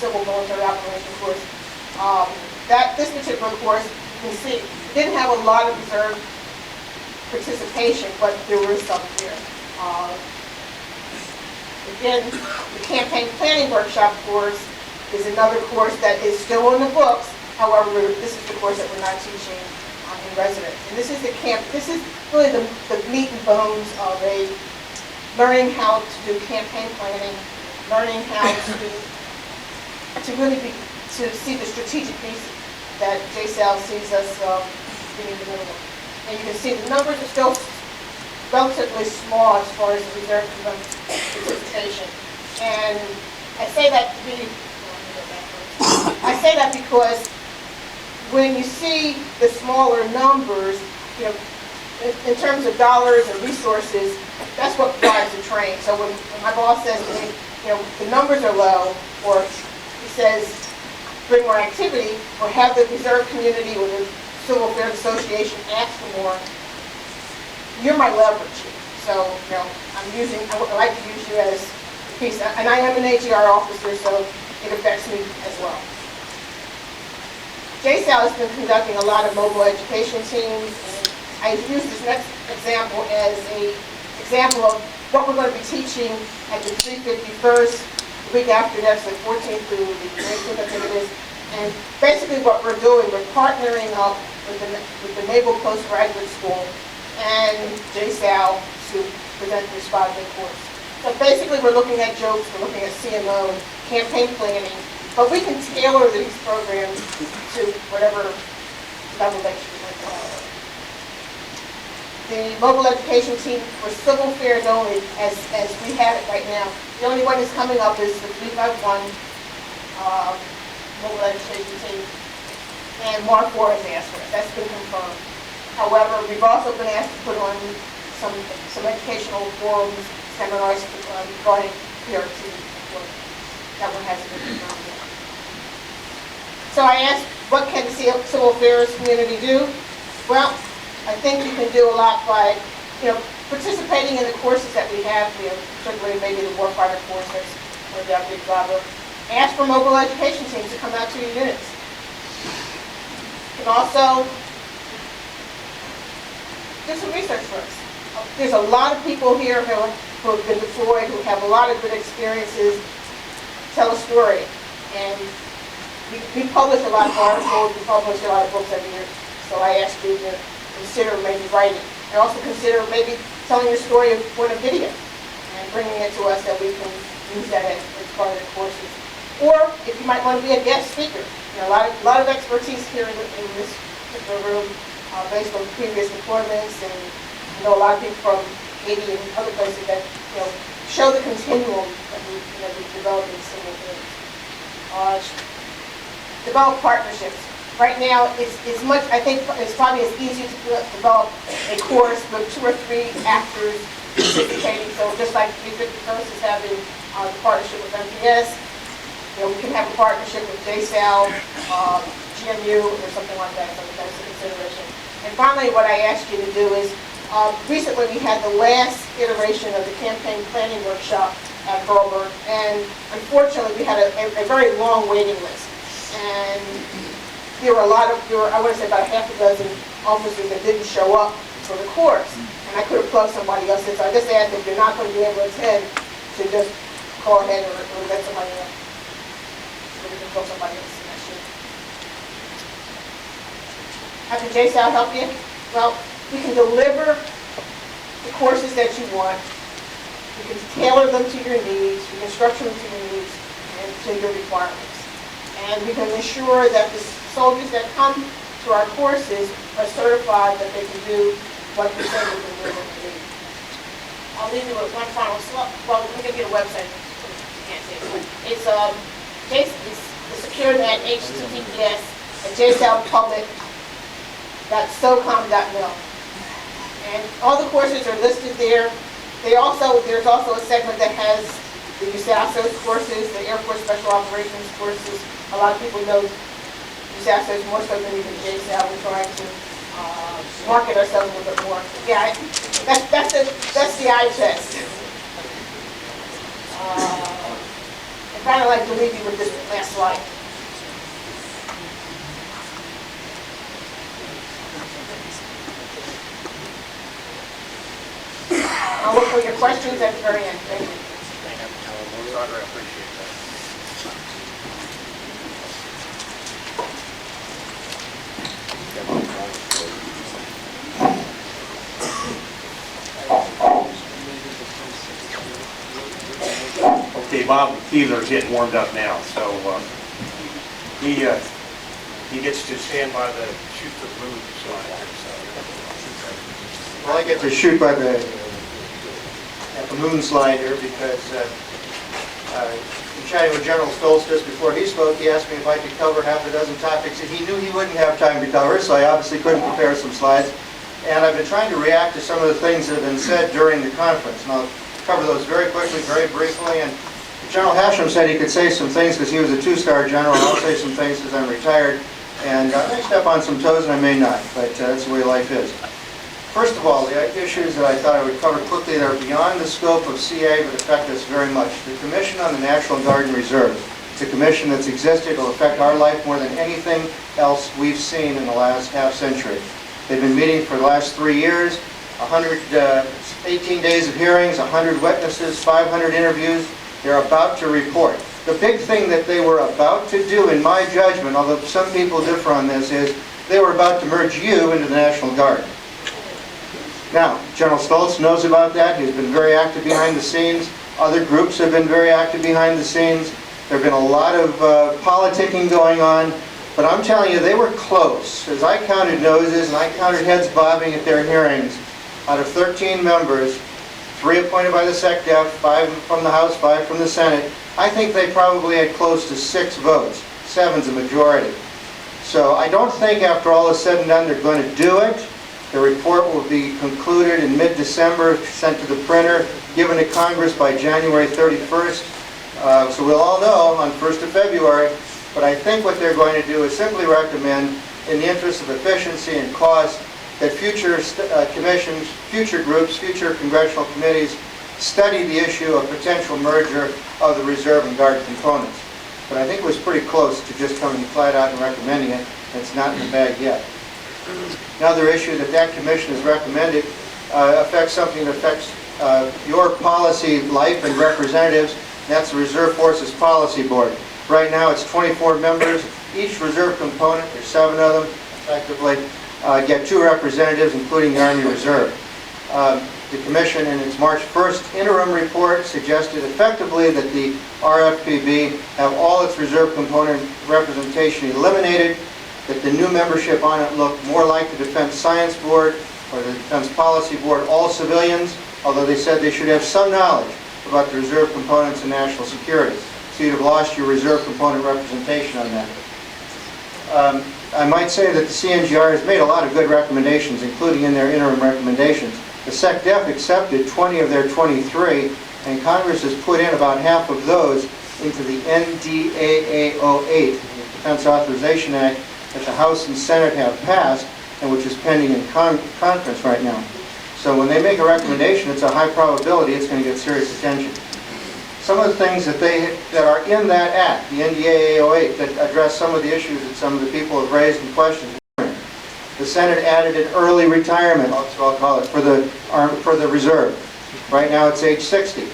civil military operation course. This particular course, you can see, didn't have a lot of reserve participation, but there was some here. Again, the campaign planning workshop course is another course that is still in the books. However, this is the course that we're not teaching in residence. And this is this is really the meat and bones of learning how to do campaign planning, learning how to really to see the strategic piece that JSAL sees us being in the middle of. And you can see the numbers are still relatively small as far as the reserve participation. And I say that because when you see the smaller numbers, you know, in terms of dollars and resources, that's what drives the train. So when my boss says to me, you know, the numbers are low, or he says, bring more activity, or have the reserve community or the Civil Affairs Association ask for more, you're my leverage. So, you know, I like to use you as a piece, and I am an AGR officer, so it affects me as well. JSAL has been conducting a lot of mobile education teams, and I use this next example as an example of what we're going to be teaching at the 351st, the week after next, the 14th through the 19th, I think it is. And basically what we're doing, we're partnering up with the Naval Postgraduate School and JSAL to present this 5-day course. So basically we're looking at jokes, we're looking at CMO, campaign planning, but we can tailor these programs to whatever level that you want to have. The mobile education team for civil affairs only, as we have it right now, the only one that's coming up is the 351 mobile education team, and Mark 4 has asked for it. That's been confirmed. However, we've also been asked to put on some educational forums, seminars regarding PRT. That one hasn't been confirmed yet. So I asked, what can the civil affairs community do? Well, I think you can do a lot by, you know, participating in the courses that we have, you know, particularly maybe the warfighter courses or the Big Bravo. Ask for mobile education teams to come out to your units. You can also do some research for us. There's a lot of people here who have been deployed, who have a lot of good experiences. Tell a story. And we publish a lot of articles, we publish a lot of books every year. So I ask you to consider maybe writing. And also consider maybe telling your story on a video and bringing it to us that we can use that as part of the courses. Or if you might want to be a guest speaker. You know, a lot of expertise here in this particular room based on previous deployments, and you know, a lot of people from Haiti and other places that, you know, show the continuum that we've developed in civil affairs. Develop partnerships. Right now, I think it's probably as easy to develop a course with 2 or 3 actors participating. So just like 351st is having the partnership with MPS, you know, we can have a partnership with JSAL, GMU, or something like that. So that's a consideration. And finally, what I asked you to do is, recently we had the last iteration of the campaign planning workshop at Hurlburt, and unfortunately we had a very long waiting list. And there were I want to say about a half a dozen officers that didn't show up for the course. And I could have plugged somebody else in, so I just asked if you're not going to be able to attend, to just call ahead or let somebody else. So we can call somebody else next year. How can JSAL help you? Well, we can deliver the courses that you want. We can tailor them to your needs. We can structure them to your needs and to your requirements. And we can ensure that the soldiers that come to our courses are certified that they can do what we say we can do what we need. I'll leave you with one final slide. Well, let me give you a website. You can't see it. It's secured at https at jsalpublic.socom.mil. And all the courses are listed there. There's also a segment that has the USASO's courses, the Air Force Special Operations courses. A lot of people know USASO's more so than even JSAL. We're trying to market ourselves a little bit more. Yeah, that's the eye test. And kind of like to leave you with this last slide. I'll look for your questions at the very end. Thank you. I appreciate that. Okay, Bob Keeler's getting warmed up now, so he gets to stand by the shoot the moon slide. Well, I get to shoot by the moon slide here because in chatting with General Stoltz just before he spoke, he asked me if I could cover half a dozen topics that he knew he wouldn't have time to cover, so I obviously couldn't prepare some slides. And I've been trying to react to some of the things that have been said during the conference. And I'll cover those very quickly, very briefly. And General Hashem said he could say some things because he was a two-star general. I'll say some things because I'm retired. And I may step on some toes and I may not, but that's the way life is. First of all, the issues that I thought I would cover quickly that are beyond the scope of CA but affect us very much. The Commission on the National Guard and Reserve. It's a commission that's existed. It will affect our life more than anything else we've seen in the last half century. They've been meeting for the last 3 years, 18 days of hearings, 100 witnesses, 500 interviews. They're about to report. The big thing that they were about to do, in my judgment, although some people differ on this, is they were about to merge you into the National Guard. Now, General Stoltz knows about that. He's been very active behind the scenes. Other groups have been very active behind the scenes. There have been a lot of politicking going on. But I'm telling you, they were close. As I counted noses and I counted heads bobbing at their hearings, out of 13 members, 3 appointed by the SecDef, 5 from the House, 5 from the Senate, I think they probably had close to 6 votes. 7's a majority. So I don't think after all is said and done they're going to do it. The report will be concluded in mid-December, sent to the printer, given to Congress by January 31st. So we'll all know on 1st of February. But I think what they're going to do is simply recommend, in the interest of efficiency and cost, that future commissions, future groups, future congressional committees study the issue of potential merger of the Reserve and Guard components. But I think it was pretty close to just coming flat out and recommending it. It's not in the bag yet. Another issue that commission has recommended affects something that affects your policy life and representatives. That's the Reserve Forces Policy Board. Right now it's 24 members. Each reserve component, there's 7 of them, effectively, get 2 representatives, including the Army Reserve. The Commission, in its March 1st interim report, suggested effectively that the RFPB have all its reserve component representation eliminated, that the new membership on it look more like the Defense Science Board or the Defense Policy Board, all civilians, although they said they should have some knowledge about the reserve components and national security. So you'd have lost your reserve component representation on that. I might say that the CNGR has made a lot of good recommendations, including in their interim recommendations. The SecDef accepted 20 of their 23, and Congress has put in about half of those into the NDAA-08, the Defense Authorization Act, that the House and Senate have passed, and which is pending in conference right now. So when they make a recommendation, it's a high probability it's going to get serious attention. Some of the things that are in that act, the NDAA-08, that address some of the issues that some of the people have raised in questions. The Senate added an early retirement, I'll call it, for the reserve. Right now it's age 60.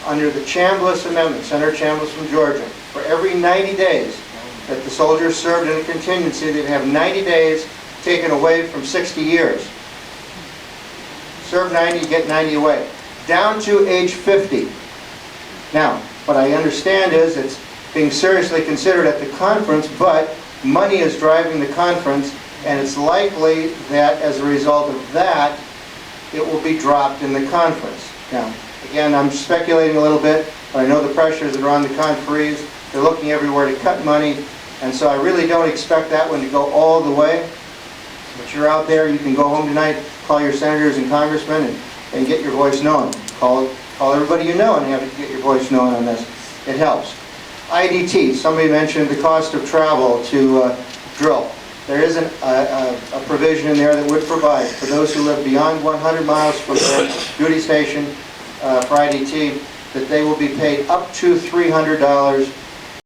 Under the Chambliss Amendment, Senator Chambliss from Georgia, for every 90 days that the soldiers served in a contingency, they'd have 90 days taken away from 60 years. Serve 90, get 90 away. Down to age 50. Now, what I understand is it's being seriously considered at the conference, but money is driving the conference, and it's likely that as a result of that, it will be dropped in the conference. Now, again, I'm speculating a little bit, but I know the pressures that are on the conferees. They're looking everywhere to cut money, and so I really don't expect that one to go all the way. But you're out there, you can go home tonight, call your senators and congressmen, and get your voice known. Call everybody you know and have to get your voice known on this. It helps. IDT, somebody mentioned the cost of travel to drill. There is a provision in there that would provide for those who live beyond 100 miles from their duty station for IDT, that they will be paid up to $300